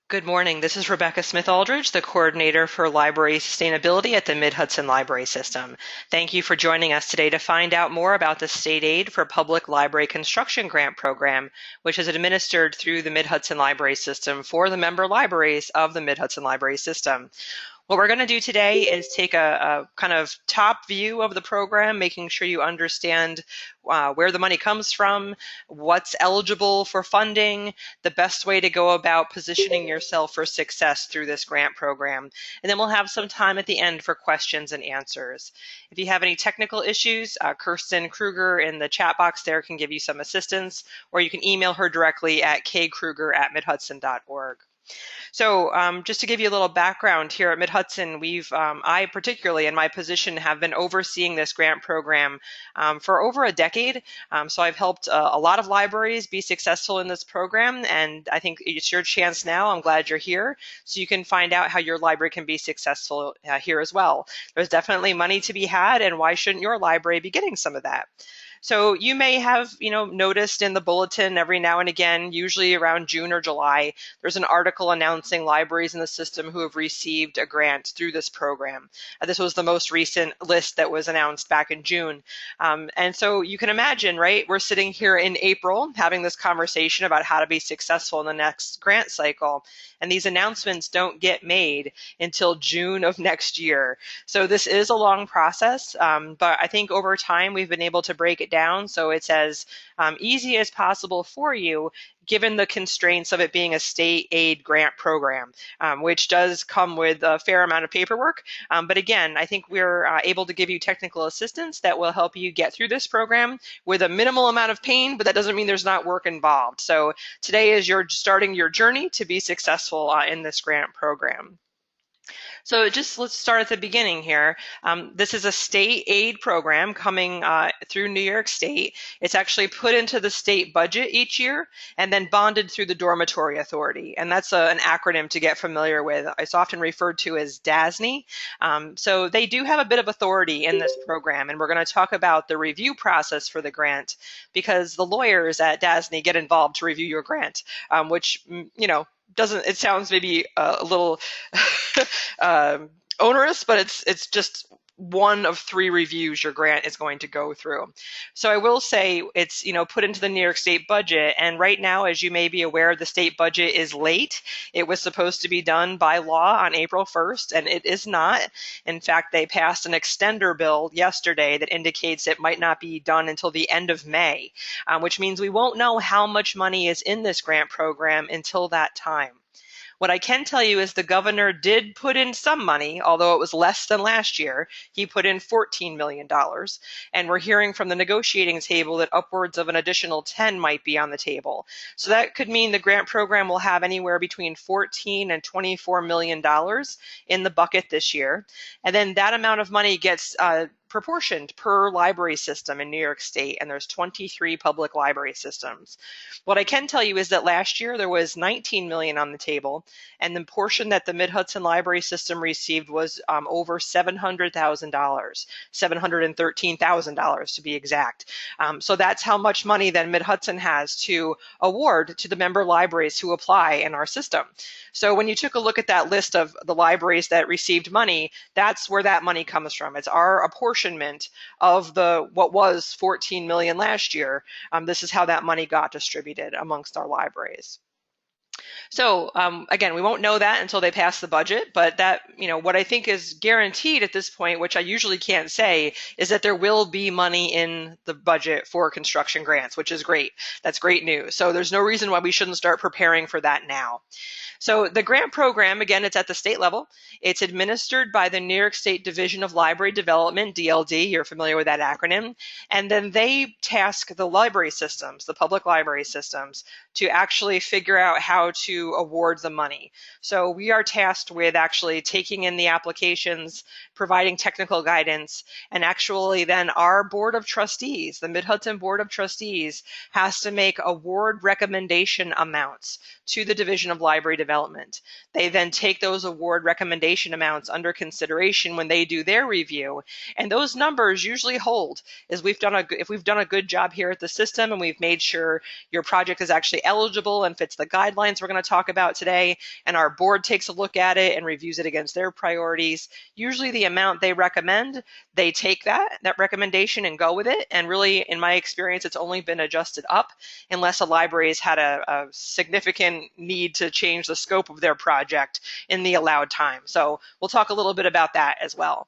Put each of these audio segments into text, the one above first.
Good morning. This is Rebecca Smith-Aldridge, the coordinator for library sustainability at the Mid-Hudson Library System. Thank you for joining us today to find out more about the State Aid for Public Library Construction Grant Program, which is administered through the Mid-Hudson Library System for the member libraries of the Mid-Hudson Library System. What we're going to do today is take a kind of top view of the program, making sure you understand where the money comes from, what's eligible for funding, the best way to go about positioning yourself for success through this grant program. And then we'll have some time at the end for questions and answers. If you have any technical issues, Kirsten Kruger in the chat box there can give you some assistance, or you can email her directly at kkruger@midhudson.org. So just to give you a little background here at Mid-Hudson, I particularly in my position have been overseeing this grant program for over a decade. So I've helped a lot of libraries be successful in this program, and I think it's your chance now. I'm glad you're here so you can find out how your library can be successful here as well. There's definitely money to be had, and why shouldn't your library be getting some of that? So you may have, noticed in the bulletin every now and again, usually around June or July, there's an article announcing libraries in the system who have received a grant through this program. This was the most recent list that was announced back in June. And so you can imagine, right? We're sitting here in April having this conversation about how to be successful in the next grant cycle. And these announcements don't get made until June of next year. So this is a long process, but I think over time we've been able to break it down so it's as easy as possible for you, given the constraints of it being a state aid grant program, which does come with a fair amount of paperwork. But again, I think we're able to give you technical assistance that will help you get through this program with a minimal amount of pain, but that doesn't mean there's not work involved. So today is you're starting your journey to be successful in this grant program. So just let's start at the beginning here. This is a state aid program coming through New York State. It's actually put into the state budget each year and then bonded through the Dormitory Authority. And that's an acronym to get familiar with. It's often referred to as DASNY. So they do have a bit of authority in this program. And we're going to talk about the review process for the grant because the lawyers at DASNY get involved to review your grant, which, doesn't, it sounds maybe a little onerous, but it's just one of 3 reviews your grant is going to go through. So I will say it's, put into the New York State budget. And right now, as you may be aware, the state budget is late. It was supposed to be done by law on April 1st, and it is not. In fact, they passed an extender bill yesterday that indicates it might not be done until the end of May, which means we won't know how much money is in this grant program until that time. What I can tell you is the governor did put in some money, although it was less than last year. He put in $14 million. And we're hearing from the negotiating table that upwards of an additional 10 might be on the table. So that could mean the grant program will have anywhere between $14 and $24 million in the bucket this year. And then that amount of money gets proportioned per library system in New York State, and there's 23 public library systems. What I can tell you is that last year there was $19 million on the table, and the portion that the Mid-Hudson Library System received was over $700,000, $713,000 to be exact. So that's how much money then Mid-Hudson has to award to the member libraries who apply in our system. So when you took a look at that list of the libraries that received money, that's where that money comes from. It's our apportionment of what was $14 million last year. This is how that money got distributed amongst our libraries. So again, we won't know that until they pass the budget, but that, what I think is guaranteed at this point, which I usually can't say, is that there will be money in the budget for construction grants, which is great. That's great news. So there's no reason why we shouldn't start preparing for that now. So the grant program, again, it's at the state level. It's administered by the New York State Division of Library Development, DLD. You're familiar with that acronym. And then they task the library systems, the public library systems, to actually figure out how to award the money. So we are tasked with actually taking in the applications, providing technical guidance, and actually then our Board of Trustees, the Mid-Hudson Board of Trustees, has to make award recommendation amounts to the Division of Library Development. They then take those award recommendation amounts under consideration when they do their review, and those numbers usually hold. If we've done a good job here at the system and we've made sure your project is actually eligible and fits the guidelines we're going to talk about today, and our board takes a look at it and reviews it against their priorities, usually the amount they recommend, they take that recommendation and go with it. And really, in my experience, it's only been adjusted up unless a library has had a significant need to change the scope of their project in the allowed time. So we'll talk a little bit about that as well.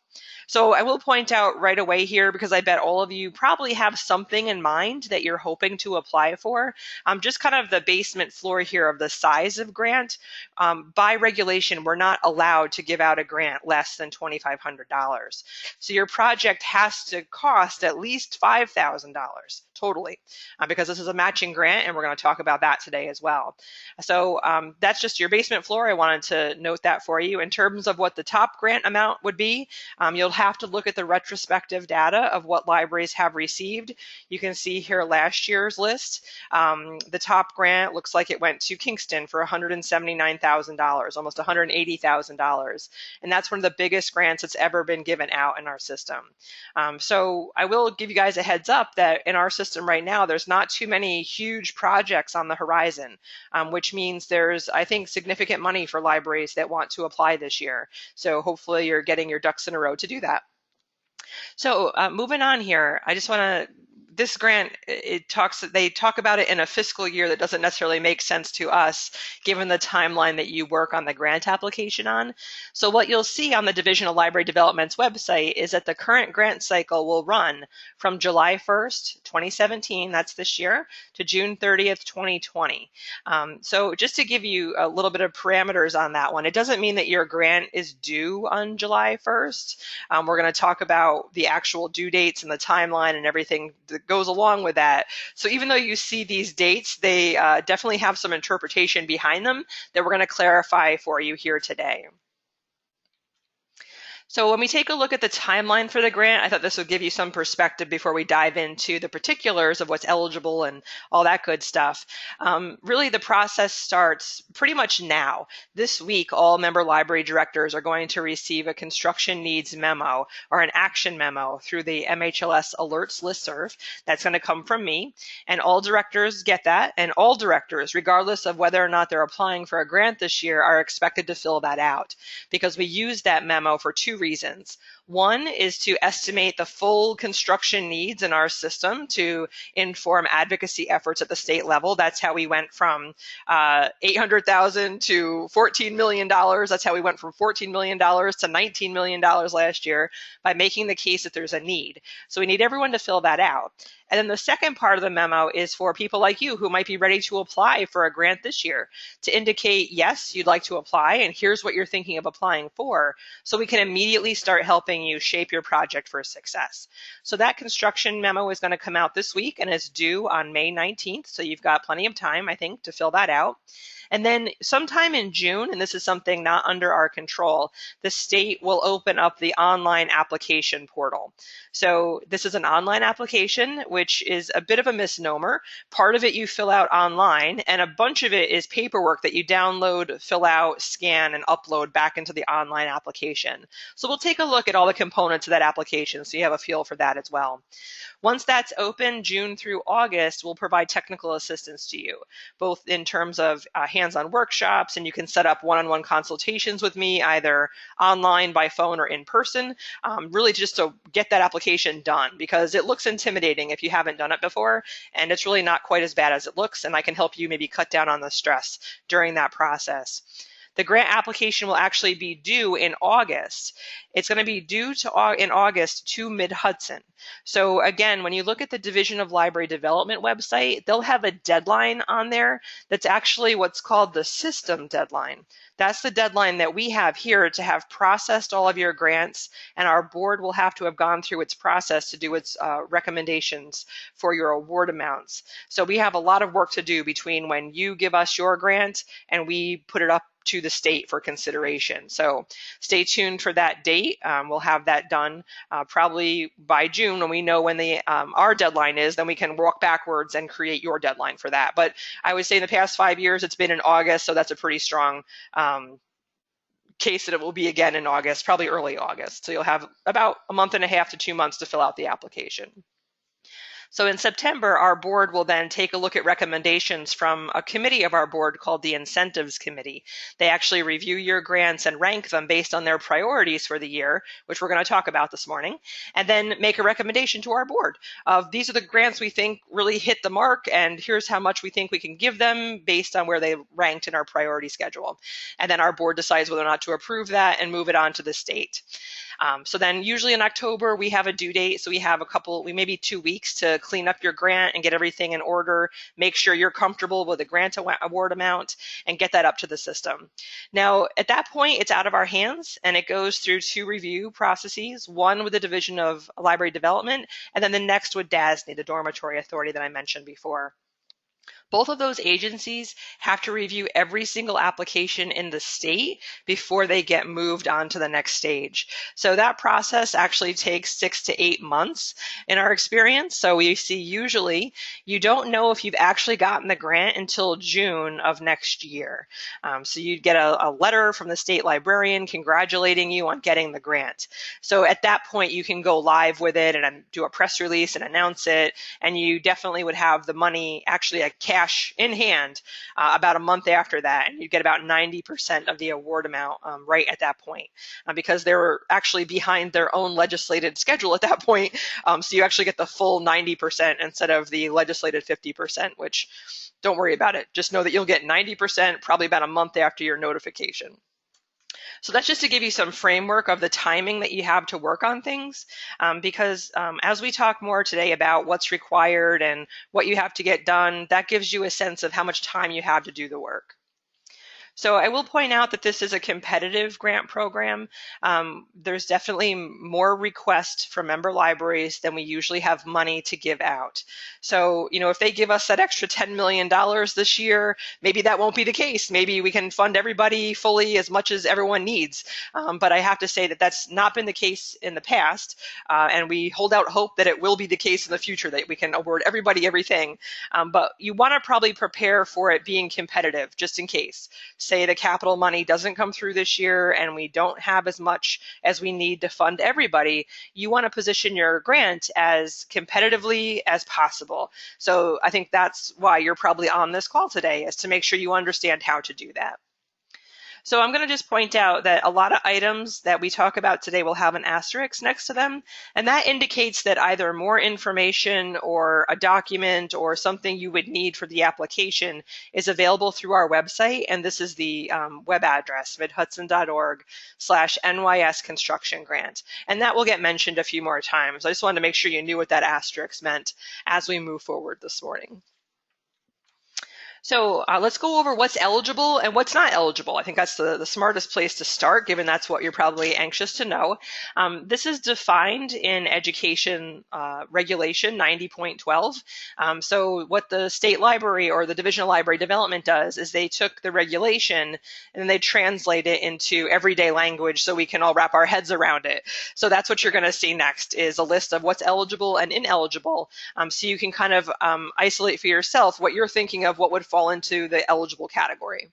So I will point out right away here, because I bet all of you probably have something in mind that you're hoping to apply for. Just kind of the basement floor here of the size of grant. By regulation, we're not allowed to give out a grant less than $2,500. So your project has to cost at least $5,000 totally, because this is a matching grant, and we're going to talk about that today as well. So that's just your basement floor. I wanted to note that for you. In terms of what the top grant amount would be, you'll have to look at the retrospective data of what libraries have received. You can see here last year's list. The top grant looks like it went to Kingston for $179,000, almost $180,000. And that's one of the biggest grants that's ever been given out in our system. So I will give you guys a heads up that in our system right now, there's not too many huge projects on the horizon, which means there's, I think, significant money for libraries that want to apply this year. So hopefully you're getting your ducks in a row to do that. So moving on here, I just want to, this grant, they talk about it in a fiscal year that doesn't necessarily make sense to us, given the timeline that you work on the grant application on. So what you'll see on the Division of Library Development's website is that the current grant cycle will run from July 1st, 2017, that's this year, to June 30th, 2020. So just to give you a little bit of parameters on that one, it doesn't mean that your grant is due on July 1st. We're going to talk about the actual due dates and the timeline and everything that goes along with that. So even though you see these dates, they definitely have some interpretation behind them that we're going to clarify for you here today. So when we take a look at the timeline for the grant, I thought this would give you some perspective before we dive into the particulars of what's eligible and all that good stuff. Really, the process starts pretty much now. This week, all member library directors are going to receive a construction needs memo or an action memo through the MHLS alerts listserv. That's going to come from me. And all directors get that. And all directors, regardless of whether or not they're applying for a grant this year, are expected to fill that out, because we use that memo for two reasons. One is to estimate the full construction needs in our system to inform advocacy efforts at the state level. That's how we went from $800,000 to $14 million. That's how we went from $14 million to $19 million last year, by making the case that there's a need. So we need everyone to fill that out. And then the second part of the memo is for people like you who might be ready to apply for a grant this year, to indicate, yes, you'd like to apply, and here's what you're thinking of applying for, so we can immediately start helping you shape your project for success. So that construction memo is going to come out this week and is due on May 19th. So you've got plenty of time, I think, to fill that out. And then sometime in June, and this is something not under our control, the state will open up the online application portal. So this is an online application, which is a bit of a misnomer. Part of it you fill out online, and a bunch of it is paperwork that you download, fill out, scan, and upload back into the online application. So we'll take a look at all the components of that application so you have a feel for that as well. Once that's open, June through August, we'll provide technical assistance to you, both in terms of hands-on workshops, and you can set up one-on-one consultations with me, either online, by phone, or in person, really just to get that application done, because it looks intimidating if you haven't done it before, and it's really not quite as bad as it looks, and I can help you maybe cut down on the stress during that process. The grant application will actually be due in August. It's going to be due in August to Mid-Hudson. So again, when you look at the Division of Library Development website, they'll have a deadline on there that's actually what's called the system deadline. That's the deadline that we have here to have processed all of your grants, and our board will have to have gone through its process to do its recommendations for your award amounts. So we have a lot of work to do between when you give us your grant and we put it up to the state for consideration. So stay tuned for that date. We'll have that done probably by June, when we know when our deadline is. Then we can walk backwards and create your deadline for that. But I would say in the past 5 years, it's been in August, so that's a pretty strong case that it will be again in August, probably early August. So you'll have about a month and a half to 2 months to fill out the application. So in September, our board will then take a look at recommendations from a committee of our board called the Incentives Committee. They actually review your grants and rank them based on their priorities for the year, which we're going to talk about this morning, and then make a recommendation to our board of these are the grants we think really hit the mark, and here's how much we think we can give them based on where they ranked in our priority schedule. And then our board decides whether or not to approve that and move it on to the state. So then usually in October, we have a due date. So we have maybe 2 weeks to clean up your grant and get everything in order, make sure you're comfortable with the grant award amount, and get that up to the system. Now, at that point, it's out of our hands, and it goes through 2 review processes, one with the Division of Library Development, and then the next with DASNY, the Dormitory Authority that I mentioned before. Both of those agencies have to review every single application in the state before they get moved on to the next stage. So that process actually takes 6 to 8 months in our experience. So we see usually you don't know if you've actually gotten the grant until June of next year. So you'd get a letter from the state librarian congratulating you on getting the grant. So at that point, you can go live with it and do a press release and announce it. And you definitely would have the money, actually a cash in hand, about a month after that, and you get about 90% of the award amount right at that point, because they're actually behind their own legislated schedule at that point. So you actually get the full 90% instead of the legislated 50%, which don't worry about it. Just know that you'll get 90% probably about a month after your notification. So that's just to give you some framework of the timing that you have to work on things, because as we talk more today about what's required and what you have to get done, that gives you a sense of how much time you have to do the work. So I will point out that this is a competitive grant program. There's definitely more requests from member libraries than we usually have money to give out. So, if they give us that extra $10 million this year, maybe that won't be the case. Maybe we can fund everybody fully as much as everyone needs. But I have to say that that's not been the case in the past. And we hold out hope that it will be the case in the future, that we can award everybody everything. But you want to probably prepare for it being competitive, just in case. Say the capital money doesn't come through this year and we don't have as much as we need to fund everybody, you want to position your grant as competitively as possible. So I think that's why you're probably on this call today, is to make sure you understand how to do that. So I'm going to just point out that a lot of items that we talk about today will have an asterisk next to them, and that indicates that either more information or a document or something you would need for the application is available through our website, and this is the web address, midhudson.org/NYS Construction Grant, and that will get mentioned a few more times. I just wanted to make sure you knew what that asterisk meant as we move forward this morning. So let's go over what's eligible and what's not eligible. I think that's the smartest place to start, given that's what you're probably anxious to know. This is defined in Education Regulation 90.12. So what the State Library or the Division of Library Development does is they took the regulation and they translate it into everyday language so we can all wrap our heads around it. So that's what you're going to see next, is a list of what's eligible and ineligible, so you can kind of isolate for yourself what you're thinking of what would fall into the eligible category.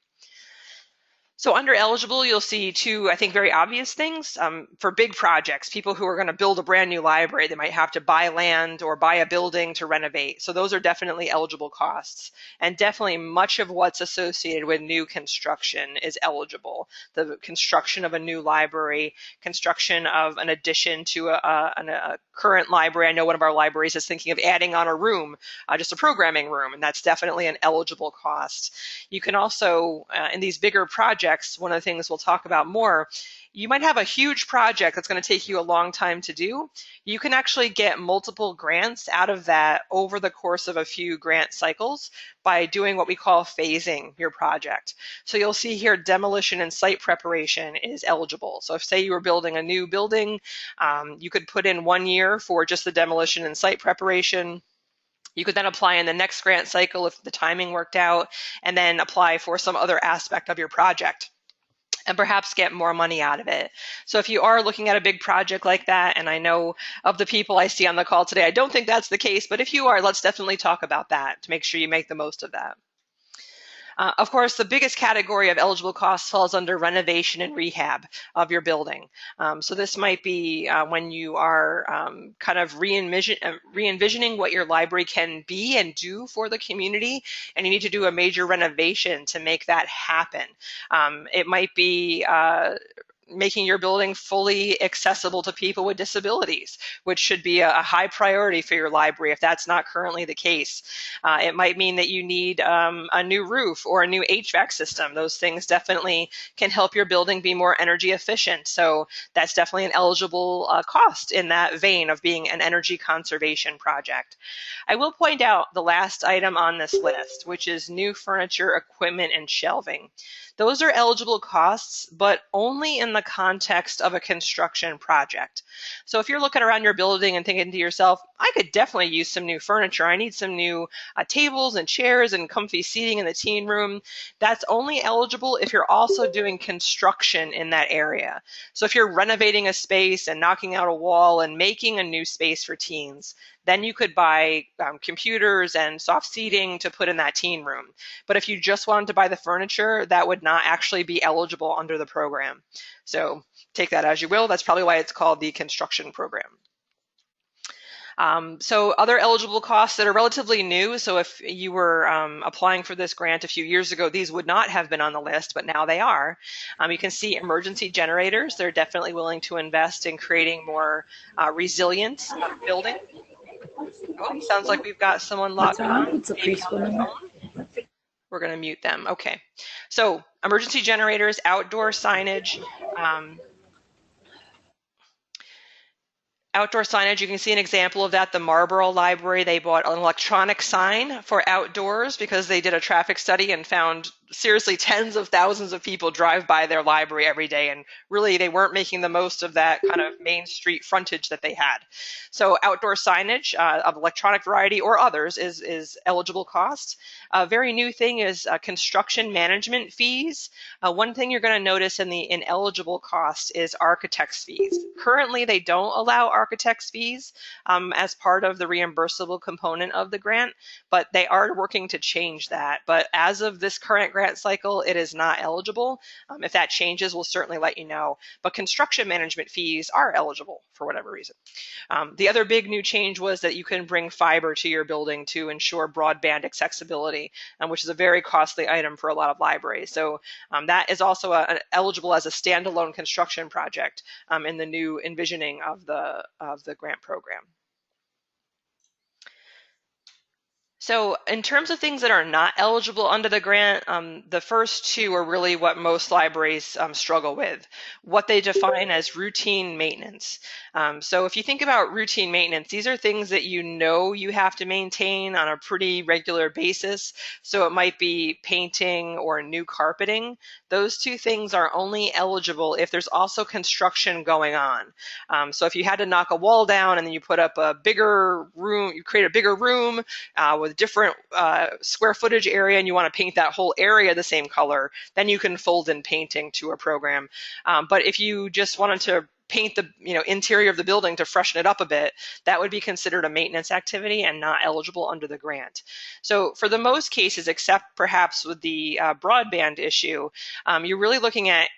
So under eligible, you'll see 2, I think, very obvious things. For big projects, people who are going to build a brand new library, they might have to buy land or buy a building to renovate. So those are definitely eligible costs. And definitely much of what's associated with new construction is eligible. The construction of a new library, construction of an addition to a current library. I know one of our libraries is thinking of adding on a room, just a programming room, and that's definitely an eligible cost. You can also, in these bigger projects, one of the things we'll talk about more, you might have a huge project that's going to take you a long time to do. You can actually get multiple grants out of that over the course of a few grant cycles by doing what we call phasing your project. So you'll see here demolition and site preparation is eligible. So if, say, you were building a new building, you could put in 1 year for just the demolition and site preparation. You could then apply in the next grant cycle if the timing worked out, and then apply for some other aspect of your project and perhaps get more money out of it. So if you are looking at a big project like that, and I know of the people I see on the call today, I don't think that's the case, but if you are, let's definitely talk about that to make sure you make the most of that. Of course, the biggest category of eligible costs falls under renovation and rehab of your building. So this might be when you are kind of re-envisioning what your library can be and do for the community, and you need to do a major renovation to make that happen. It might be making your building fully accessible to people with disabilities, which should be a high priority for your library if that's not currently the case. It might mean that you need a new roof or a new HVAC system. Those things definitely can help your building be more energy efficient. So that's definitely an eligible cost in that vein of being an energy conservation project. I will point out the last item on this list, which is new furniture, equipment, and shelving. Those are eligible costs, but only in the context of a construction project. So if you're looking around your building and thinking to yourself, I could definitely use some new furniture. I need some new tables and chairs and comfy seating in the teen room. That's only eligible if you're also doing construction in that area. So if you're renovating a space and knocking out a wall and making a new space for teens, then you could buy computers and soft seating to put in that teen room. But if you just wanted to buy the furniture, that would not actually be eligible under the program. So take that as you will. That's probably why it's called the construction program. So other eligible costs that are relatively new. So if you were applying for this grant a few years ago, these would not have been on the list, but now they are. You can see emergency generators. They're definitely willing to invest in creating more resilient building. Oh, sounds like we've got someone logged on. It's a preschool number. We're going to mute them. Okay. So emergency generators, outdoor signage. Outdoor signage, you can see an example of that. The Marlboro Library, they bought an electronic sign for outdoors because they did a traffic study and found seriously tens of thousands of people drive by their library every day, and really they weren't making the most of that kind of main street frontage that they had. So outdoor signage of electronic variety or others is eligible cost. A very new thing is construction management fees. One thing you're going to notice in the ineligible cost is architect's fees. Currently, they don't allow architect's fees as part of the reimbursable component of the grant, but they are working to change that. But as of this current grant cycle, it is not eligible. If that changes, we'll certainly let you know. But construction management fees are eligible for whatever reason. The other big new change was that you can bring fiber to your building to ensure broadband accessibility, which is a very costly item for a lot of libraries. So that is also eligible as a standalone construction project in the new envisioning of the grant program. So in terms of things that are not eligible under the grant, the first two are really what most libraries struggle with, what they define as routine maintenance. So if you think about routine maintenance, these are things that you know you have to maintain on a pretty regular basis. So it might be painting or new carpeting. Those two things are only eligible if there's also construction going on. So if you had to knock a wall down and then you put up a bigger room, you create a bigger room with different square footage area and you want to paint that whole area the same color, then you can fold in painting to a program. But if you just wanted to paint the interior of the building to freshen it up a bit, that would be considered a maintenance activity and not eligible under the grant. So for the most cases, except perhaps with the broadband issue, you're really looking at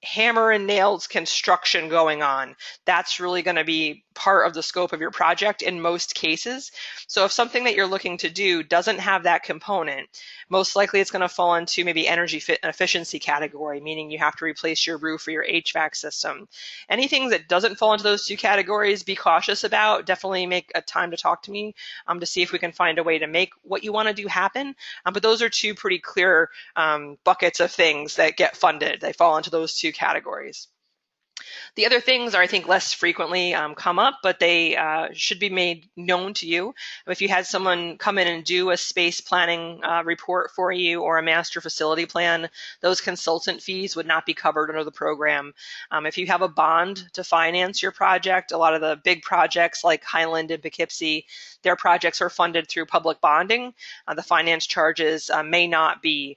hammer and nails construction going on. That's really going to be part of the scope of your project in most cases. So if something that you're looking to do doesn't have that component, most likely it's going to fall into maybe energy efficiency category, meaning you have to replace your roof or your HVAC system. Anything that doesn't fall into those two categories, be cautious about. Definitely make a time to talk to me to see if we can find a way to make what you want to do happen. But those are two pretty clear buckets of things that get funded. They fall into those two categories. The other things are, I think, less frequently come up, but they should be made known to you. If you had someone come in and do a space planning report for you or a master facility plan, those consultant fees would not be covered under the program. If you have a bond to finance your project, a lot of the big projects like Highland and Poughkeepsie, their projects are funded through public bonding. The finance charges may not be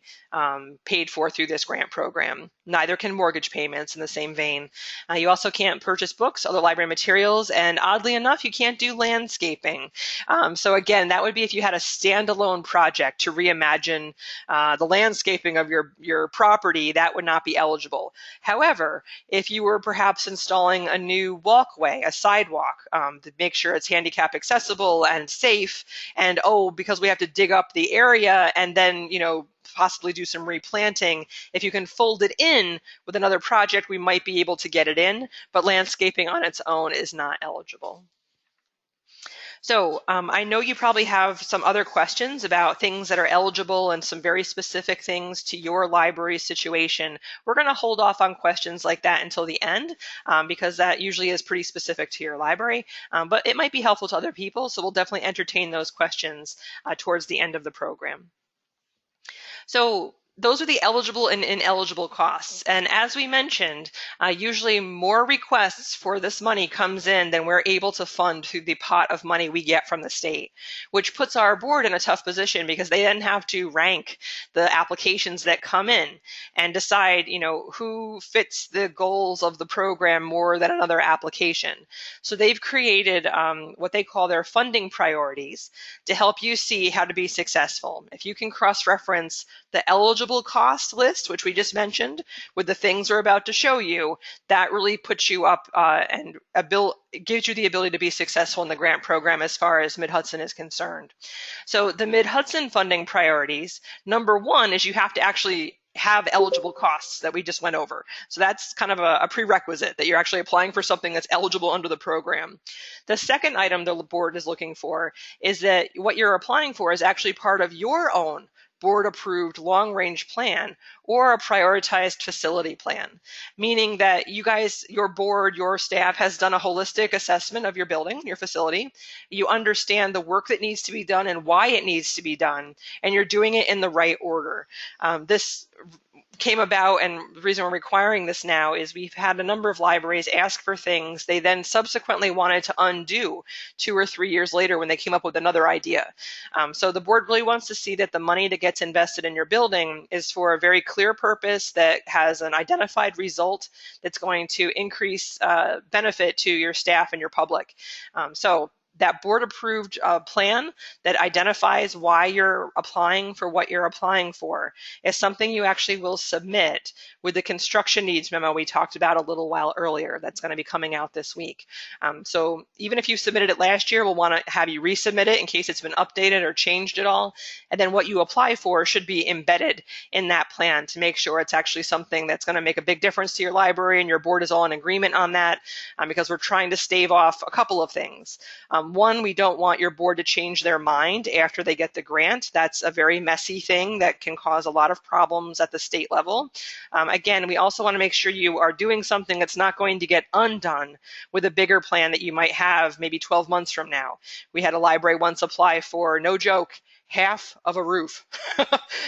paid for through this grant program. Neither can mortgage payments in the same vein. You You also can't purchase books, other library materials, and oddly enough, you can't do landscaping. So again, that would be if you had a standalone project to reimagine the landscaping of your property, that would not be eligible. However, if you were perhaps installing a new walkway, a sidewalk, to make sure it's handicap accessible and safe, and because we have to dig up the area and then, possibly do some replanting, if you can fold it in with another project, we might be able to get it in, but landscaping on its own is not eligible. So I know you probably have some other questions about things that are eligible and some very specific things to your library situation. We're going to hold off on questions like that until the end because that usually is pretty specific to your library, but it might be helpful to other people, so we'll definitely entertain those questions towards the end of the program. So those are the eligible and ineligible costs. And as we mentioned, usually more requests for this money comes in than we're able to fund through the pot of money we get from the state, which puts our board in a tough position because they then have to rank the applications that come in and decide, who fits the goals of the program more than another application. So they've created what they call their funding priorities to help you see how to be successful. If you can cross-reference the eligible cost list, which we just mentioned, with the things we're about to show you, that really puts you up and gives you the ability to be successful in the grant program as far as Mid-Hudson is concerned. So the Mid-Hudson funding priorities, number one is you have to actually have eligible costs that we just went over. So that's kind of a prerequisite that you're actually applying for something that's eligible under the program. The second item the board is looking for is that what you're applying for is actually part of your own board-approved long-range plan or a prioritized facility plan, meaning that you guys, your board, your staff has done a holistic assessment of your building, your facility. You understand the work that needs to be done and why it needs to be done, and you're doing it in the right order. This came about, and the reason we're requiring this now is we've had a number of libraries ask for things they then subsequently wanted to undo 2 or 3 years later when they came up with another idea. So the board really wants to see that the money that gets invested in your building is for a very clear purpose that has an identified result that's going to increase benefit to your staff and your public. So that board-approved plan that identifies why you're applying for what you're applying for is something you actually will submit with the construction needs memo we talked about a little while earlier. That's going to be coming out this week. So even if you submitted it last year, we'll want to have you resubmit it in case it's been updated or changed at all. And then what you apply for should be embedded in that plan to make sure it's actually something that's going to make a big difference to your library, and your board is all in agreement on that because we're trying to stave off a couple of things. One, we don't want your board to change their mind after they get the grant. That's a very messy thing that can cause a lot of problems at the state level. Again, we also want to make sure you are doing something that's not going to get undone with a bigger plan that you might have maybe 12 months from now. We had a library once apply for, no joke, half of a roof.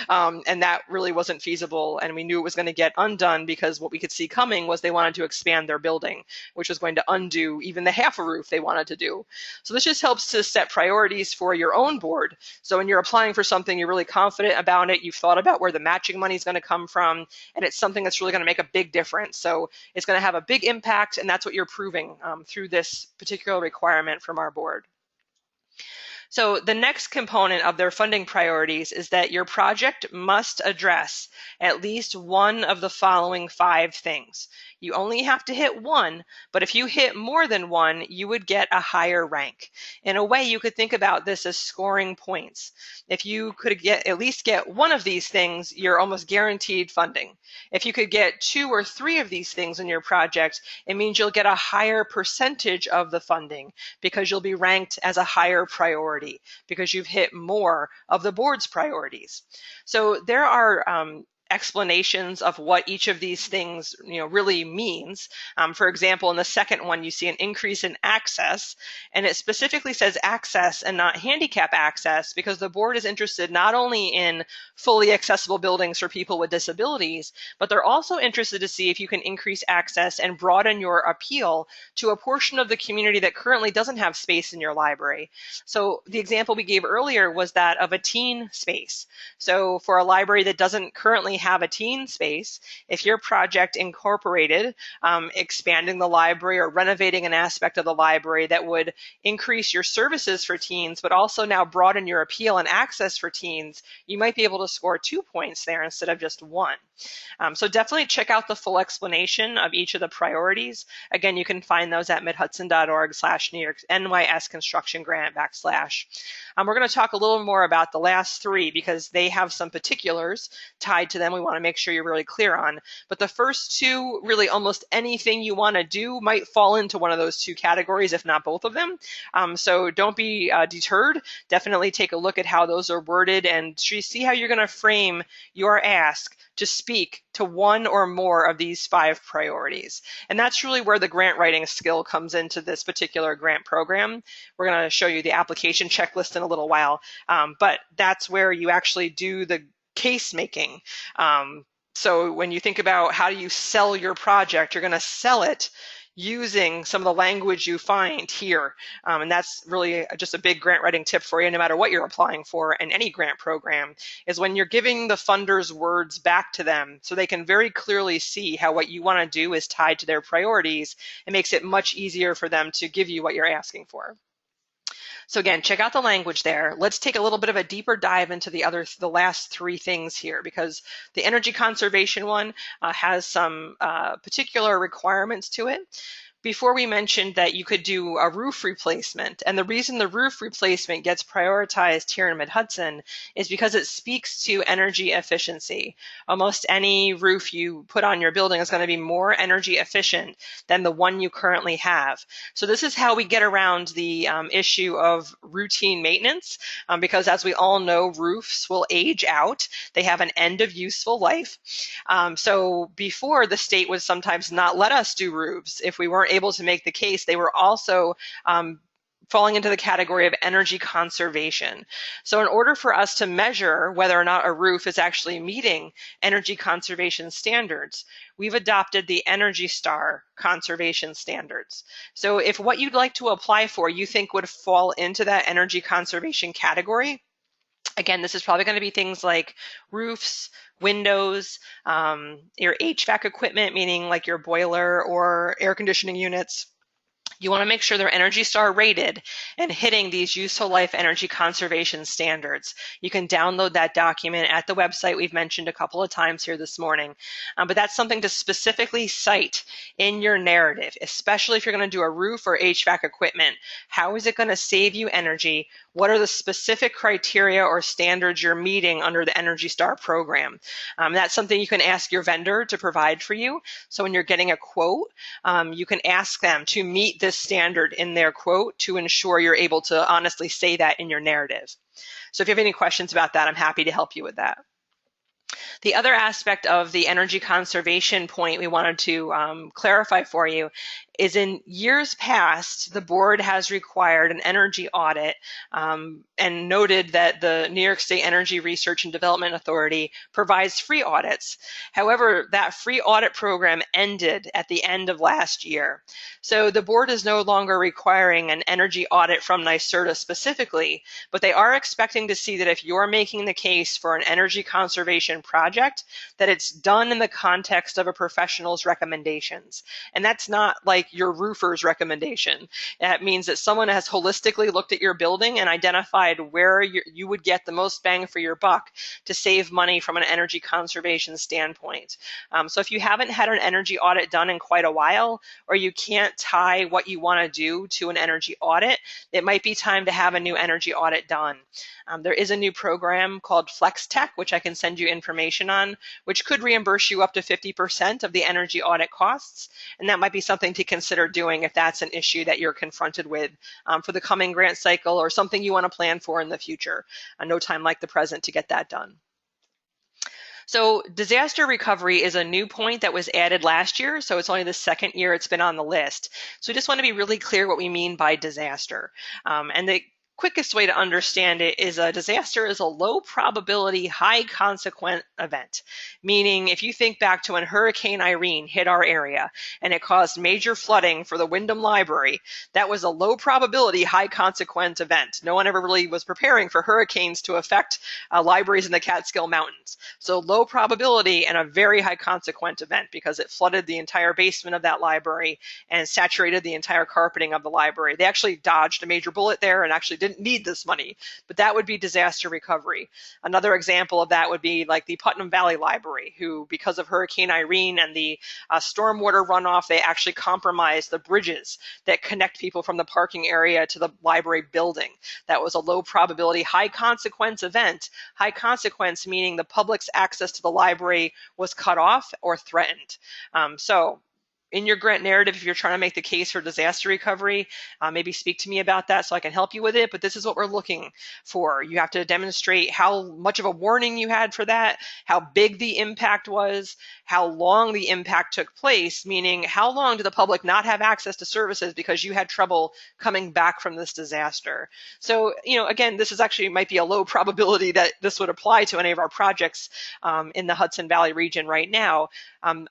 And that really wasn't feasible. And we knew it was going to get undone because what we could see coming was they wanted to expand their building, which was going to undo even the half a roof they wanted to do. So this just helps to set priorities for your own board. So when you're applying for something, you're really confident about it. You've thought about where the matching money is going to come from, and it's something that's really going to make a big difference. So it's going to have a big impact, and that's what you're proving through this particular requirement from our board. So the next component of their funding priorities is that your project must address at least one of the following 5 things. You only have to hit one, but if you hit more than one, you would get a higher rank. In a way, you could think about this as scoring points. If you could at least get one of these things, you're almost guaranteed funding. If you could get 2 or 3 of these things in your project, it means you'll get a higher percentage of the funding because you'll be ranked as a higher priority because you've hit more of the board's priorities. So there are explanations of what each of these things really means. For example, in the second one, you see an increase in access, and it specifically says access and not handicap access because the board is interested not only in fully accessible buildings for people with disabilities, but they're also interested to see if you can increase access and broaden your appeal to a portion of the community that currently doesn't have space in your library. So the example we gave earlier was that of a teen space. So for a library that doesn't currently only have a teen space, if your project incorporated expanding the library or renovating an aspect of the library that would increase your services for teens, but also now broaden your appeal and access for teens, you might be able to score 2 points there instead of just 1. So definitely check out the full explanation of each of the priorities. Again, you can find those at midhudson.org/NYS construction grant /. We're going to talk a little more about the last 3 because they have some particulars tied to them we want to make sure you're really clear on. But the first 2, really almost anything you want to do might fall into one of those 2 categories, if not both of them. So don't be deterred. Definitely take a look at how those are worded and see how you're going to frame your ask to speak to one or more of these 5 priorities. And that's really where the grant writing skill comes into this particular grant program. We're going to show you the application checklist in a little while, but that's where you actually do the case making. So when you think about how do you sell your project, you're going to sell it using some of the language you find here. And that's really just a big grant writing tip for you, no matter what you're applying for in any grant program, is when you're giving the funders words back to them so they can very clearly see how what you want to do is tied to their priorities, it makes it much easier for them to give you what you're asking for. So again, check out the language there. Let's take a little bit of a deeper dive into the last 3 things here, because the energy conservation one has some particular requirements to it. Before we mentioned that you could do a roof replacement, and the reason the roof replacement gets prioritized here in Mid-Hudson is because it speaks to energy efficiency. Almost any roof you put on your building is going to be more energy efficient than the one you currently have. So this is how we get around the issue of routine maintenance, because as we all know, roofs will age out. They have an end of useful life. So before, the state would sometimes not let us do roofs if we weren't able to make the case. They were also falling into the category of energy conservation. So in order for us to measure whether or not a roof is actually meeting energy conservation standards, we've adopted the Energy Star conservation standards. So if what you'd like to apply for you think would fall into that energy conservation category, again, this is probably going to be things like roofs, windows, your HVAC equipment, meaning like your boiler or air conditioning units. You want to make sure they're Energy Star rated and hitting these useful life energy conservation standards. You can download that document at the website we've mentioned a couple of times here this morning. But that's something to specifically cite in your narrative, especially if you're going to do a roof or HVAC equipment. How is it going to save you energy? What are the specific criteria or standards you're meeting under the Energy Star program? That's something you can ask your vendor to provide for you. So when you're getting a quote, you can ask them to meet this standard in their quote to ensure you're able to honestly say that in your narrative. So if you have any questions about that, I'm happy to help you with that. The other aspect of the energy conservation point we wanted to clarify for you is in years past, the board has required an energy audit and noted that the New York State Energy Research and Development Authority provides free audits. However, that free audit program ended at the end of last year. So the board is no longer requiring an energy audit from NYSERDA specifically, but they are expecting to see that if you're making the case for an energy conservation project, that it's done in the context of a professional's recommendations. And that's not like your roofer's recommendation. That means that someone has holistically looked at your building and identified where you would get the most bang for your buck to save money from an energy conservation standpoint. So if you haven't had an energy audit done in quite a while, or you can't tie what you want to do to an energy audit, it might be time to have a new energy audit done. There is a new program called FlexTech, which I can send you information on, which could reimburse you up to 50% of the energy audit costs. And that might be something to consider doing if that's an issue that you're confronted with for the coming grant cycle or something you want to plan for in the future. No time like the present to get that done. So disaster recovery is a new point that was added last year, so it's only the second year it's been on the list. So we just want to be really clear what we mean by disaster. And the quickest way to understand it is a disaster is a low probability, high consequent event. Meaning, if you think back to when Hurricane Irene hit our area and it caused major flooding for the Wyndham Library, that was a low probability, high consequent event. No one ever really was preparing for hurricanes to affect libraries in the Catskill Mountains. So low probability and a very high consequent event because it flooded the entire basement of that library and saturated the entire carpeting of the library. They actually dodged a major bullet there and actually didn't need this money, but that would be disaster recovery. Another example of that would be like the Putnam Valley Library, who, because of Hurricane Irene and the stormwater runoff, they actually compromised the bridges that connect people from the parking area to the library building. That was a low probability, high consequence event. High consequence meaning the public's access to the library was cut off or threatened. So in your grant narrative, if you're trying to make the case for disaster recovery, maybe speak to me about that so I can help you with it. But this is what we're looking for. You have to demonstrate how much of a warning you had for that, how big the impact was, how long the impact took place, meaning how long did the public not have access to services because you had trouble coming back from this disaster. So, again, this is actually might be a low probability that this would apply to any of our projects in the Hudson Valley region right now.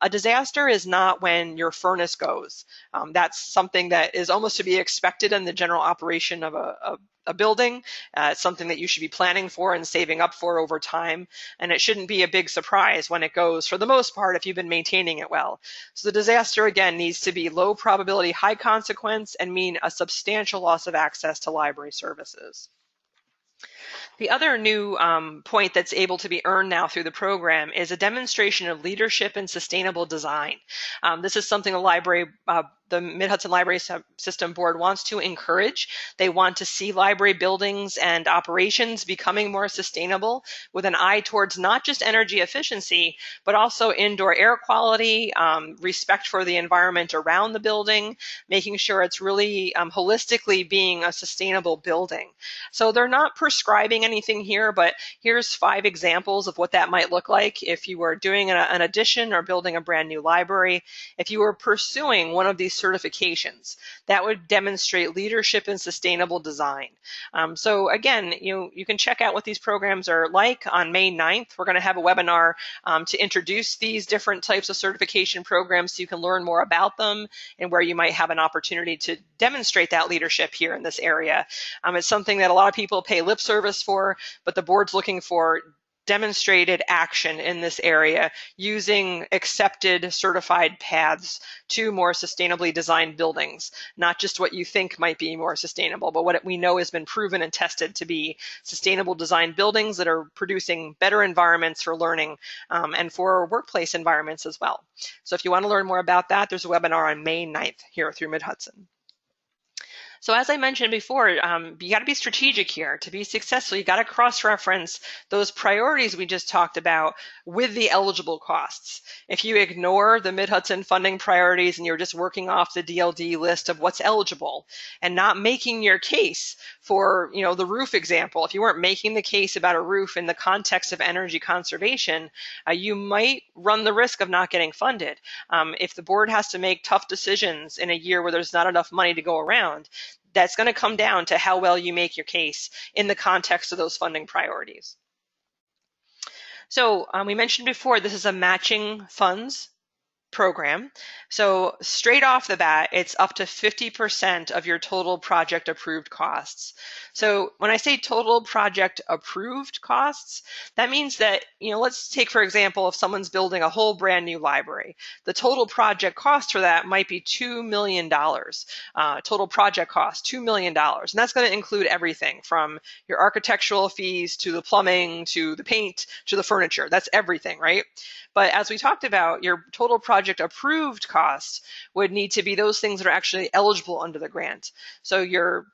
A disaster is not when your furnace goes. That's something that is almost to be expected in the general operation of a building. It's something that you should be planning for and saving up for over time. And it shouldn't be a big surprise when it goes, for the most part, if you've been maintaining it well. So the disaster, again, needs to be low probability, high consequence, and mean a substantial loss of access to library services. The other new point that's able to be earned now through the program is a demonstration of leadership and sustainable design. This is something the Mid-Hudson Library System Board wants to encourage. They want to see library buildings and operations becoming more sustainable with an eye towards not just energy efficiency, but also indoor air quality, respect for the environment around the building, making sure it's really holistically being a sustainable building. So they're not prescribing anything here, but here's 5 examples of what that might look like if you were doing an addition or building a brand new library. If you were pursuing one of these certifications, that would demonstrate leadership in sustainable design. So again, you can check out what these programs are like on May 9th. We're going to have a webinar to introduce these different types of certification programs so you can learn more about them and where you might have an opportunity to demonstrate that leadership here in this area. It's something that a lot of people pay lip service for, but the board's looking for demonstrated action in this area using accepted certified paths to more sustainably designed buildings, not just what you think might be more sustainable, but what we know has been proven and tested to be sustainable designed buildings that are producing better environments for learning and for workplace environments as well. So if you want to learn more about that, there's a webinar on May 9th here through Mid-Hudson. So as I mentioned before, you got to be strategic here. To be successful, you got to cross-reference those priorities we just talked about with the eligible costs. If you ignore the Mid-Hudson funding priorities and you're just working off the DLD list of what's eligible and not making your case for, the roof example, if you weren't making the case about a roof in the context of energy conservation, you might run the risk of not getting funded. If the board has to make tough decisions in a year where there's not enough money to go around, that's going to come down to how well you make your case in the context of those funding priorities. So we mentioned before, this is a matching funds program. So straight off the bat, it's up to 50% of your total project approved costs. So when I say total project approved costs, that means that, let's take, for example, if someone's building a whole brand new library, the total project cost for that might be $2 million. Total project cost, $2 million. And that's going to include everything from your architectural fees to the plumbing, to the paint, to the furniture. That's everything, right? But as we talked about, your total project approved costs would need to be those things that are actually eligible under the grant. So your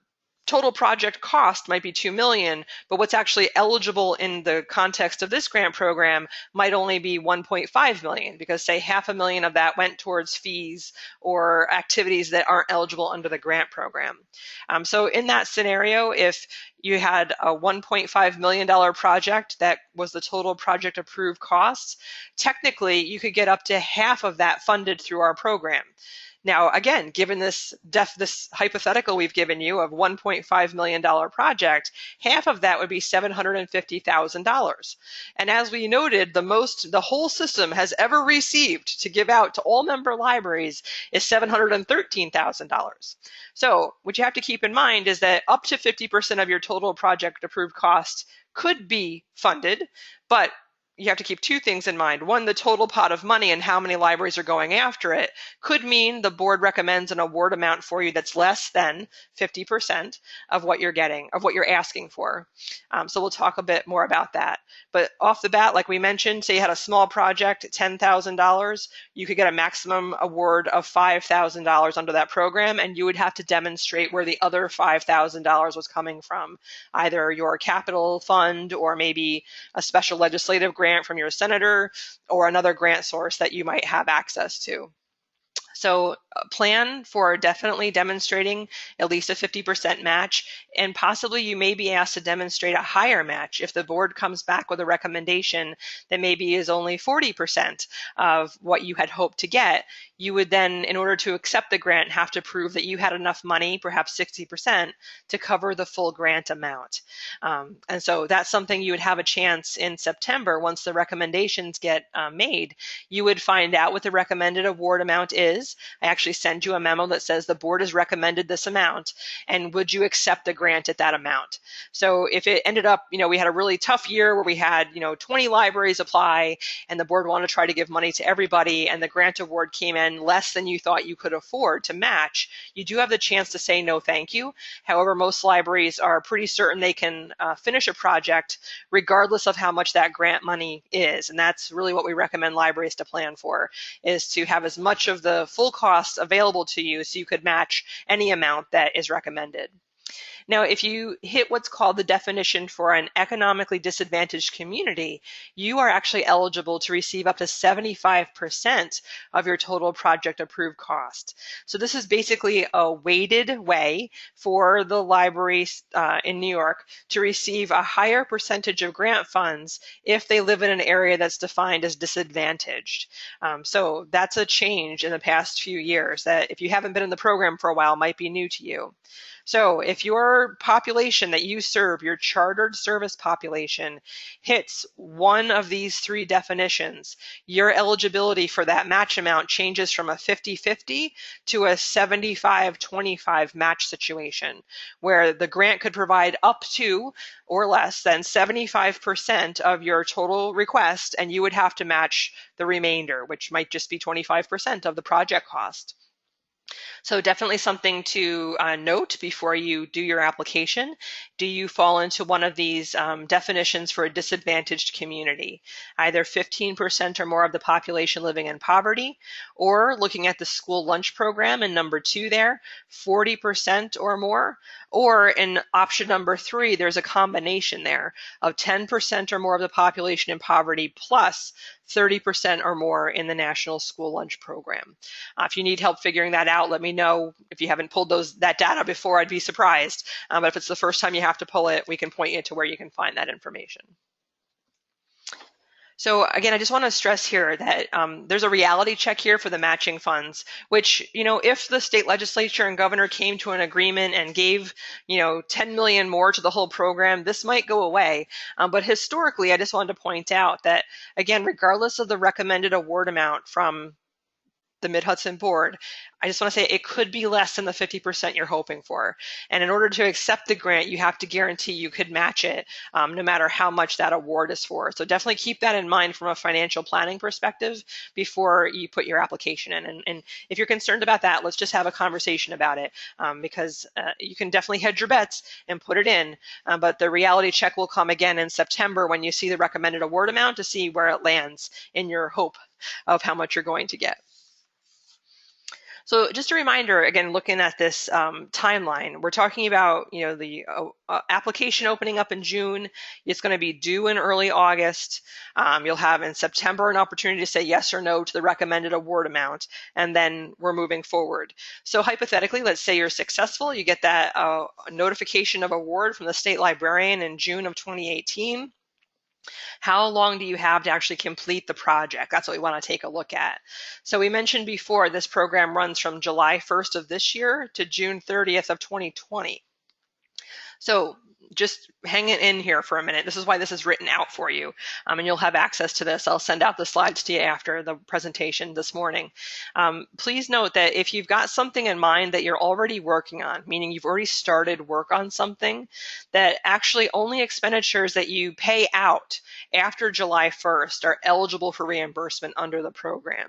total project cost might be $2 million, but what's actually eligible in the context of this grant program might only be $1.5 million, because say $500,000 of that went towards fees or activities that aren't eligible under the grant program. So in that scenario, if you had a $1.5 million project that was the total project approved costs, technically you could get up to half of that funded through our program. Now, again, given this hypothetical we've given you of $1.5 million project, half of that would be $750,000. And as we noted, the most the whole system has ever received to give out to all member libraries is $713,000. So what you have to keep in mind is that up to 50% of your total project approved cost could be funded, but you have to keep two things in mind. One, the total pot of money and how many libraries are going after it could mean the board recommends an award amount for you that's less than 50% of what you're getting, of what you're asking for. So we'll talk a bit more about that. But off the bat, like we mentioned, say you had a small project, $10,000, you could get a maximum award of $5,000 under that program, and you would have to demonstrate where the other $5,000 was coming from, either your capital fund or maybe a special legislative grant from your senator or another grant source that you might have access to. So plan for definitely demonstrating at least a 50% match, and possibly you may be asked to demonstrate a higher match if the board comes back with a recommendation that maybe is only 40% of what you had hoped to get. You would then, in order to accept the grant, have to prove that you had enough money, perhaps 60%, to cover the full grant amount. And so that's something you would have a chance in September once the recommendations get made. You would find out what the recommended award amount is. I actually send you a memo that says the board has recommended this amount, and would you accept the grant at that amount? So if it ended up, we had a really tough year where we had, 20 libraries apply, and the board wanted to try to give money to everybody, and the grant award came in less than you thought you could afford to match, you do have the chance to say no thank you. However, most libraries are pretty certain they can finish a project regardless of how much that grant money is, and that's really what we recommend libraries to plan for, is to have as much of the full cost available to you so you could match any amount that is recommended. Now, if you hit what's called the definition for an economically disadvantaged community, you are actually eligible to receive up to 75% of your total project approved cost. So this is basically a weighted way for the libraries in New York to receive a higher percentage of grant funds if they live in an area that's defined as disadvantaged. So that's a change in the past few years that, if you haven't been in the program for a while, might be new to you. So if your population that you serve, your chartered service population, hits one of these three definitions, your eligibility for that match amount changes from a 50-50 to a 75-25 match situation, where the grant could provide up to or less than 75% of your total request, and you would have to match the remainder, which might just be 25% of the project cost. So definitely something to note before you do your application. Do you fall into one of these definitions for a disadvantaged community? Either 15% or more of the population living in poverty, or looking at the school lunch program in number 2 there, 40% or more, or in option number 3, there's a combination there of 10% or more of the population in poverty plus 30% or more in the National School Lunch Program. If you need help figuring that out, let me know. If you haven't pulled that data before, I'd be surprised. But if it's the first time you have to pull it, we can point you to where you can find that information. So again, I just want to stress here that there's a reality check here for the matching funds, which, if the state legislature and governor came to an agreement and gave, 10 million more to the whole program, this might go away. But historically, I just wanted to point out that, again, regardless of the recommended award amount from the Mid-Hudson Board, I just want to say it could be less than the 50% you're hoping for. And in order to accept the grant, you have to guarantee you could match it no matter how much that award is for. So definitely keep that in mind from a financial planning perspective before you put your application in. And if you're concerned about that, let's just have a conversation about it because you can definitely hedge your bets and put it in. But the reality check will come again in September when you see the recommended award amount to see where it lands in your hope of how much you're going to get. So just a reminder, again, looking at this timeline, we're talking about, the application opening up in June. It's going to be due in early August. You'll have in September an opportunity to say yes or no to the recommended award amount, and then we're moving forward. So hypothetically, let's say you're successful, you get that notification of award from the state librarian in June of 2018. How long do you have to actually complete the project? That's what we want to take a look at. So we mentioned before, this program runs from July 1st of this year to June 30th of 2020. So just hang it in here for a minute. This is why this is written out for you, and you'll have access to this. I'll send out the slides to you after the presentation this morning. Please note that if you've got something in mind that you're already working on, meaning you've already started work on something, that actually only expenditures that you pay out after July 1st are eligible for reimbursement under the program.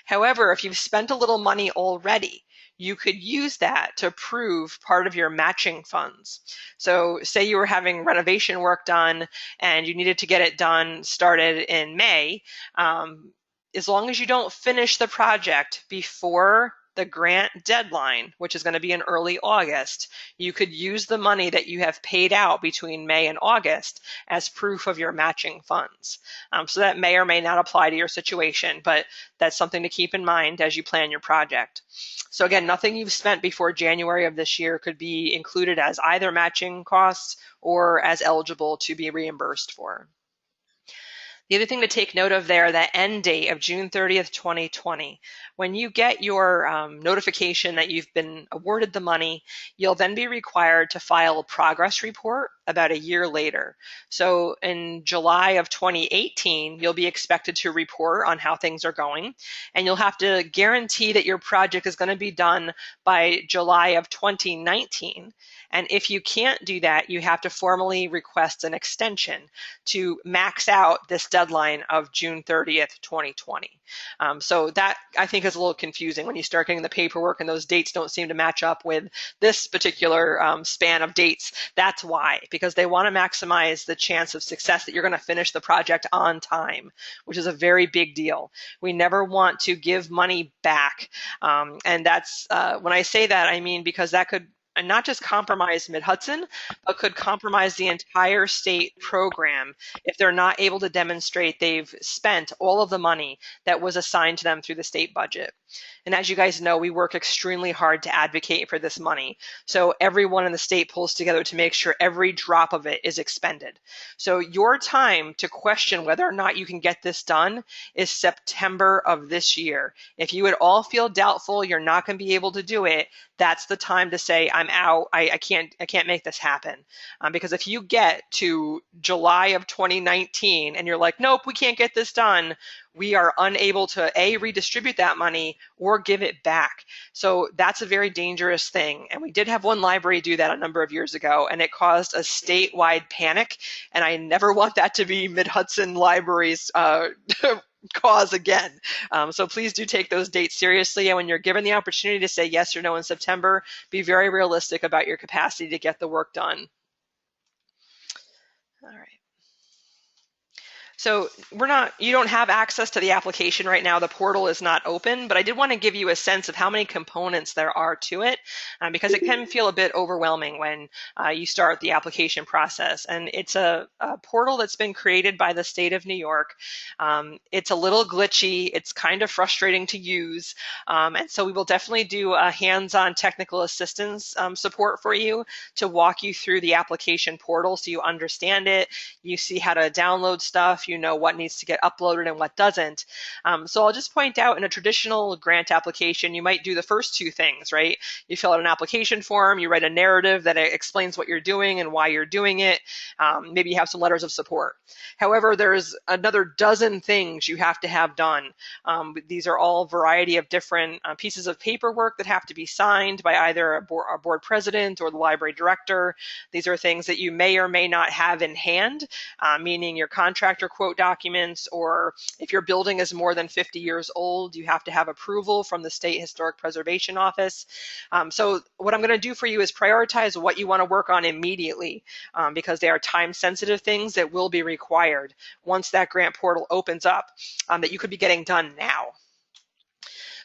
However, if you've spent a little money already, you could use that to approve part of your matching funds. So say you were having renovation work done and you needed to get it done started in May, as long as you don't finish the project before the grant deadline, which is going to be in early August, you could use the money that you have paid out between May and August as proof of your matching funds. So that may or may not apply to your situation, but that's something to keep in mind as you plan your project. So again, nothing you've spent before January of this year could be included as either matching costs or as eligible to be reimbursed for. The other thing to take note of there, that end date of June 30th, 2020, when you get your notification that you've been awarded the money, you'll then be required to file a progress report about a year later. So in July of 2018, you'll be expected to report on how things are going, and you'll have to guarantee that your project is going to be done by July of 2019. And if you can't do that, you have to formally request an extension to max out this deadline of June 30th, 2020. So that, I think, is a little confusing when you start getting the paperwork and those dates don't seem to match up with this particular span of dates. That's why, because they want to maximize the chance of success that you're going to finish the project on time, which is a very big deal. We never want to give money back. And that's, when I say that, I mean because that could and not just compromise Mid-Hudson, but could compromise the entire state program if they're not able to demonstrate they've spent all of the money that was assigned to them through the state budget. And as you guys know, we work extremely hard to advocate for this money. So everyone in the state pulls together to make sure every drop of it is expended. So your time to question whether or not you can get this done is September of this year. If you at all feel doubtful you're not going to be able to do it, that's the time to say, I'm out. I can't make this happen. Because if you get to July of 2019 and you're like, nope, we can't get this done, we are unable to redistribute that money or give it back. So that's a very dangerous thing. And we did have one library do that a number of years ago, and it caused a statewide panic. And I never want that to be Mid-Hudson Library's cause again. So please do take those dates seriously. And when you're given the opportunity to say yes or no in September, be very realistic about your capacity to get the work done. All right. So you don't have access to the application right now. The portal is not open, but I did want to give you a sense of how many components there are to it, because it can feel a bit overwhelming when you start the application process. And it's a portal that's been created by the state of New York. It's a little glitchy. It's kind of frustrating to use. And so we will definitely do a hands-on technical assistance support for you to walk you through the application portal so you understand it. You see how to download stuff. You know what needs to get uploaded and what doesn't. So I'll just point out, in a traditional grant application, you might do the first two things, right? You fill out an application form, you write a narrative that explains what you're doing and why you're doing it. Maybe you have some letters of support. However, there's another dozen things you have to have done. These are all a variety of different pieces of paperwork that have to be signed by either a board president or the library director. These are things that you may or may not have in hand, meaning your contractor quote documents, or if your building is more than 50 years old, you have to have approval from the State Historic Preservation Office. So what I'm going to do for you is prioritize what you want to work on immediately, because they are time-sensitive things that will be required once that grant portal opens up, that you could be getting done now.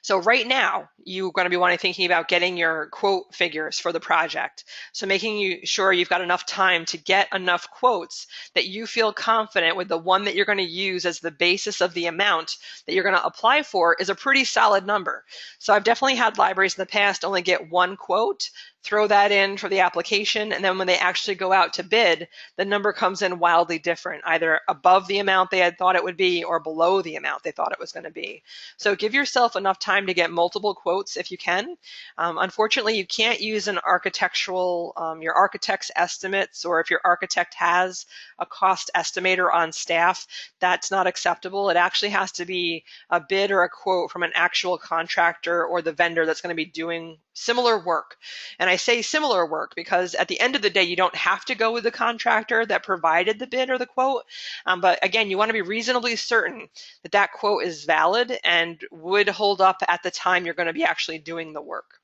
So right now, you're going to be thinking about getting your quote figures for the project. So making sure you've got enough time to get enough quotes that you feel confident with the one that you're going to use as the basis of the amount that you're going to apply for is a pretty solid number. So I've definitely had libraries in the past only get one quote throw that in for the application, and then when they actually go out to bid, the number comes in wildly different, either above the amount they had thought it would be or below the amount they thought it was going to be. So give yourself enough time to get multiple quotes if you can. Unfortunately, you can't use an architectural, your architect's estimates, or if your architect has a cost estimator on staff, that's not acceptable. It actually has to be a bid or a quote from an actual contractor or the vendor that's going to be doing similar work. And I say similar work because at the end of the day, you don't have to go with the contractor that provided the bid or the quote. But again, you want to be reasonably certain that that quote is valid and would hold up at the time you're going to be actually doing the work.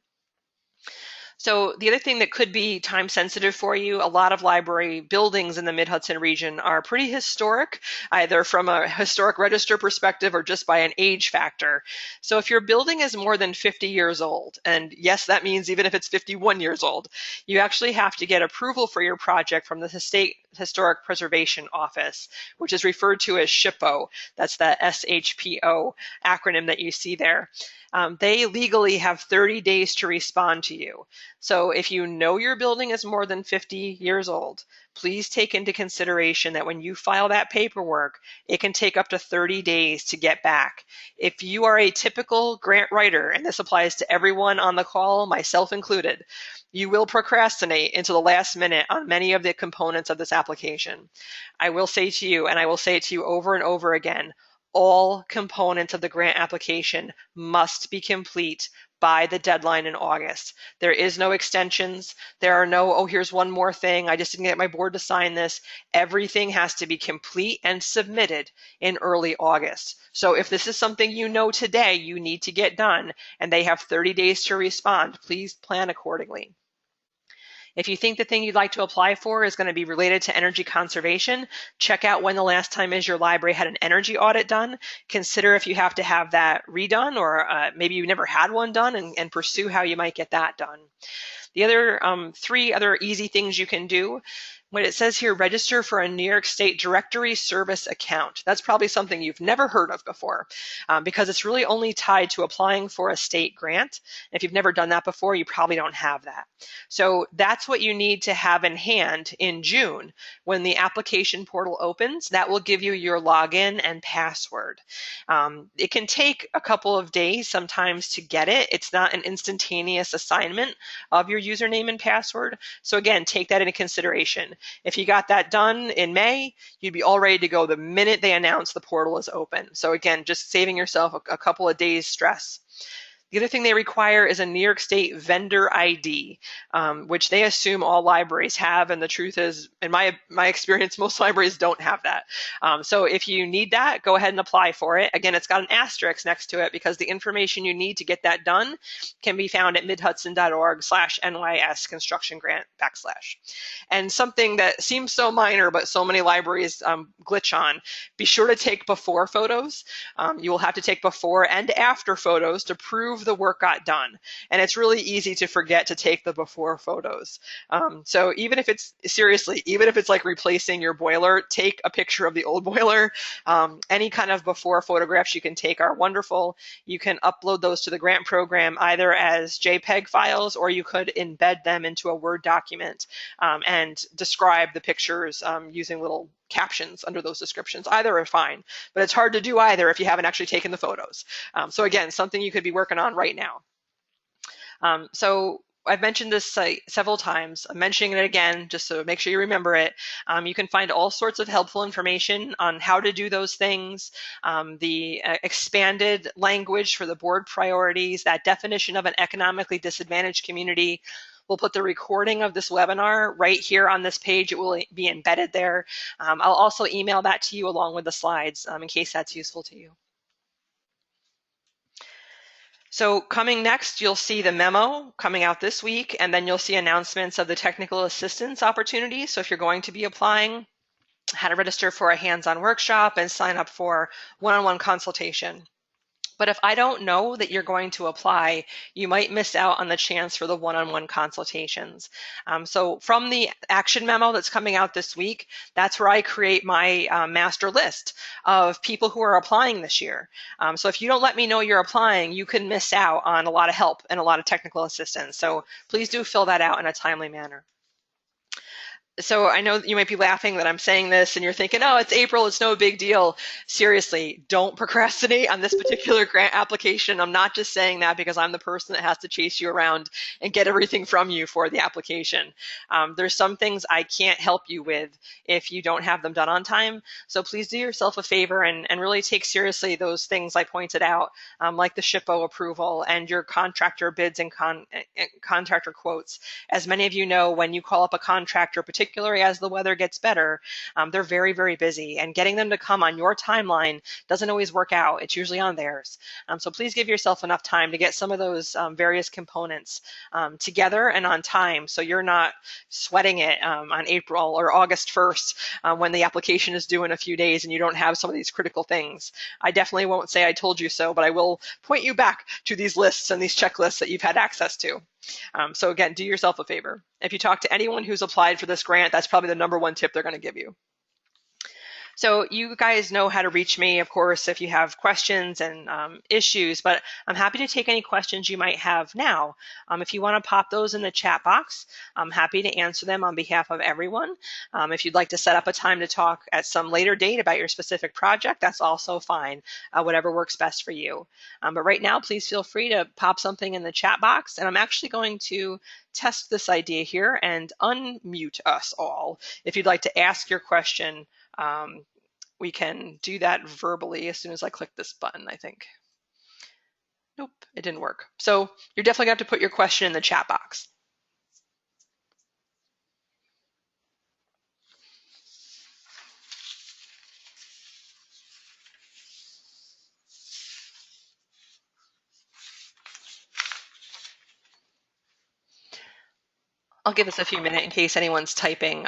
So the other thing that could be time sensitive for you, a lot of library buildings in the Mid-Hudson region are pretty historic, either from a historic register perspective or just by an age factor. So if your building is more than 50 years old, and yes, that means even if it's 51 years old, you actually have to get approval for your project from the State Historic Preservation Office, which is referred to as SHPO. That's the SHPO acronym that you see there. They legally have 30 days to respond to you. So if you know your building is more than 50 years old, please take into consideration that when you file that paperwork, it can take up to 30 days to get back. If you are a typical grant writer, and this applies to everyone on the call, myself included, you will procrastinate into the last minute on many of the components of this application. I will say to you, and I will say it to you over and over again, all components of the grant application must be complete by the deadline in August. There is no extensions. There are no, oh, here's one more thing, I just didn't get my board to sign this. Everything has to be complete and submitted in early August. So if this is something you know today you need to get done and they have 30 days to respond, please plan accordingly. If you think the thing you'd like to apply for is going to be related to energy conservation, check out when the last time is your library had an energy audit done. Consider if you have to have that redone, or maybe you never had one done, and pursue how you might get that done. The other three other easy things you can do, when it says here, register for a New York State Directory Service account. That's probably something you've never heard of before, because it's really only tied to applying for a state grant. If you've never done that before, you probably don't have that. So that's what you need to have in hand in June when the application portal opens. That will give you your login and password. It can take a couple of days sometimes to get it. It's not an instantaneous assignment of your username and password. So again, take that into consideration. If you got that done in May, you'd be all ready to go the minute they announce the portal is open. So again, just saving yourself a couple of days stress. The other thing they require is a New York State vendor ID, which they assume all libraries have. And the truth is, in my experience, most libraries don't have that. So if you need that, go ahead and apply for it. Again, it's got an asterisk next to it because the information you need to get that done can be found at midhudson.org/NYS construction grant /. And something that seems so minor, but so many libraries glitch on, be sure to take before photos. You will have to take before and after photos to prove the work got done. And it's really easy to forget to take the before photos. So even if it's, seriously, even if it's like replacing your boiler, take a picture of the old boiler. Any kind of before photographs you can take are wonderful. You can upload those to the grant program either as JPEG files, or you could embed them into a Word document and describe the pictures using little captions under those descriptions. Either are fine, but it's hard to do either if you haven't actually taken the photos. So again, something you could be working on right now. So I've mentioned this site several times. I'm mentioning it again just so make sure you remember it. You can find all sorts of helpful information on how to do those things, the expanded language for the board priorities, that definition of an economically disadvantaged community. We'll put the recording of this webinar right here on this page. It will be embedded there. I'll also email that to you along with the slides in case that's useful to you. So coming next, you'll see the memo coming out this week, and then you'll see announcements of the technical assistance opportunities. So if you're going to be applying, how to register for a hands-on workshop and sign up for one-on-one consultation. But if I don't know that you're going to apply, you might miss out on the chance for the one-on-one consultations. So from the action memo that's coming out this week, that's where I create my master list of people who are applying this year. So if you don't let me know you're applying, you can miss out on a lot of help and a lot of technical assistance. So please do fill that out in a timely manner. So I know you might be laughing that I'm saying this and you're thinking, oh, it's April, it's no big deal. Seriously, don't procrastinate on this particular grant application. I'm not just saying that because I'm the person that has to chase you around and get everything from you for the application. There's some things I can't help you with if you don't have them done on time. So please do yourself a favor and really take seriously those things I pointed out, like the SHPO approval and your contractor bids and contractor quotes. As many of you know, when you call up a contractor, particularly as the weather gets better, they're very, very busy, and getting them to come on your timeline doesn't always work out. It's usually on theirs. So please give yourself enough time to get some of those various components together and on time, so you're not sweating it on April or August 1st when the application is due in a few days and you don't have some of these critical things. I definitely won't say I told you so, but I will point you back to these lists and these checklists that you've had access to. So again, do yourself a favor. If you talk to anyone who's applied for this grant, that's probably the number one tip they're going to give you. So you guys know how to reach me, of course, if you have questions and issues, but I'm happy to take any questions you might have now. If you want to pop those in the chat box, I'm happy to answer them on behalf of everyone. If you'd like to set up a time to talk at some later date about your specific project, that's also fine, whatever works best for you. But right now, please feel free to pop something in the chat box, and I'm actually going to test this idea here and unmute us all. If you'd like to ask your question, we can do that verbally as soon as I click this button, I think. Nope, it didn't work. So you're definitely going to have to put your question in the chat box. I'll give this a few minutes in case anyone's typing.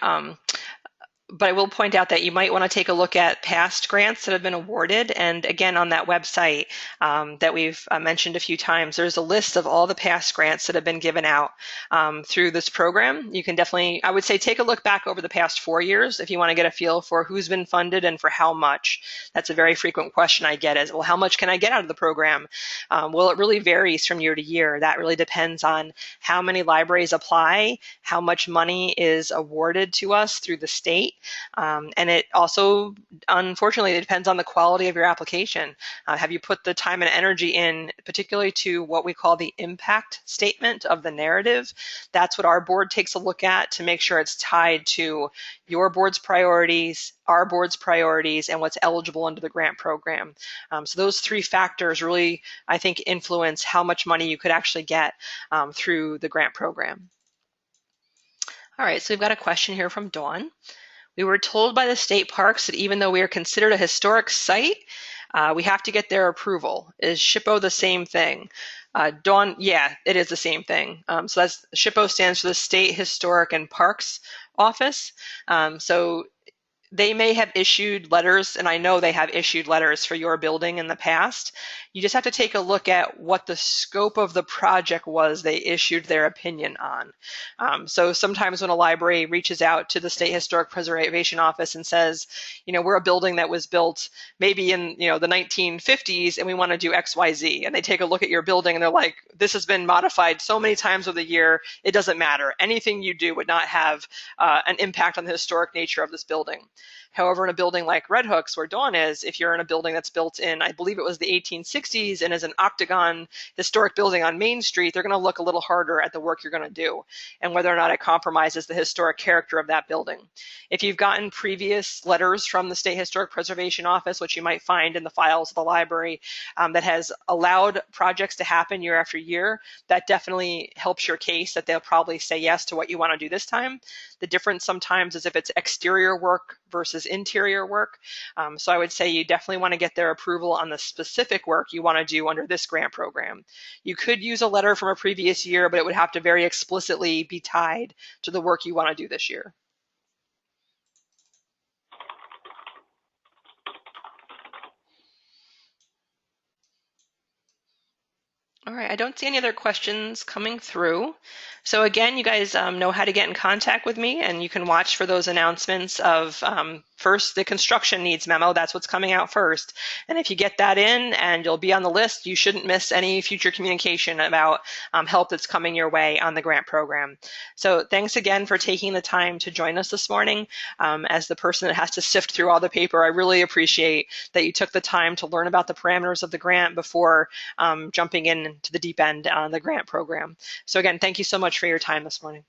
But I will point out that you might want to take a look at past grants that have been awarded. And again, on that website that we've mentioned a few times, there's a list of all the past grants that have been given out through this program. You can definitely, I would say, take a look back over the past 4 years if you want to get a feel for who's been funded and for how much. That's a very frequent question I get is, well, how much can I get out of the program? Well, it really varies from year to year. That really depends on how many libraries apply, how much money is awarded to us through the state. And it also, unfortunately, it depends on the quality of your application. Have you put the time and energy in, particularly to what we call the impact statement of the narrative? That's what our board takes a look at to make sure it's tied to your board's priorities, our board's priorities, and what's eligible under the grant program. So those three factors really, I think, influence how much money you could actually get through the grant program. All right, so we've got a question here from Dawn. We were told by the state parks that even though we are considered a historic site, we have to get their approval. Is SHPO the same thing? Dawn, yeah, it is the same thing. So that's SHPO stands for the State Historic and Parks Office. So they may have issued letters, and I know they have issued letters for your building in the past. You just have to take a look at what the scope of the project was they issued their opinion on. So sometimes when a library reaches out to the State Historic Preservation Office and says, you know, we're a building that was built maybe in, you know, the 1950s and we want to do X, Y, Z, and they take a look at your building and they're like, this has been modified so many times over the year, it doesn't matter. Anything you do would not have an impact on the historic nature of this building. However, in a building like Red Hook's, where Dawn is, if you're in a building that's built in, I believe it was the 1860s and is an octagon historic building on Main Street, they're going to look a little harder at the work you're going to do and whether or not it compromises the historic character of that building. If you've gotten previous letters from the State Historic Preservation Office, which you might find in the files of the library, that has allowed projects to happen year after year, that definitely helps your case that they'll probably say yes to what you want to do this time. The difference sometimes is if it's exterior work versus interior work. So I would say you definitely want to get their approval on the specific work you want to do under this grant program. You could use a letter from a previous year, but it would have to very explicitly be tied to the work you want to do this year. All right, I don't see any other questions coming through. So again, you guys know how to get in contact with me, and you can watch for those announcements of first the construction needs memo. That's what's coming out first. And if you get that in and you'll be on the list, you shouldn't miss any future communication about help that's coming your way on the grant program. So thanks again for taking the time to join us this morning. As the person that has to sift through all the paper, I really appreciate that you took the time to learn about the parameters of the grant before jumping into the deep end on the grant program. So again, thank you so much for your time this morning.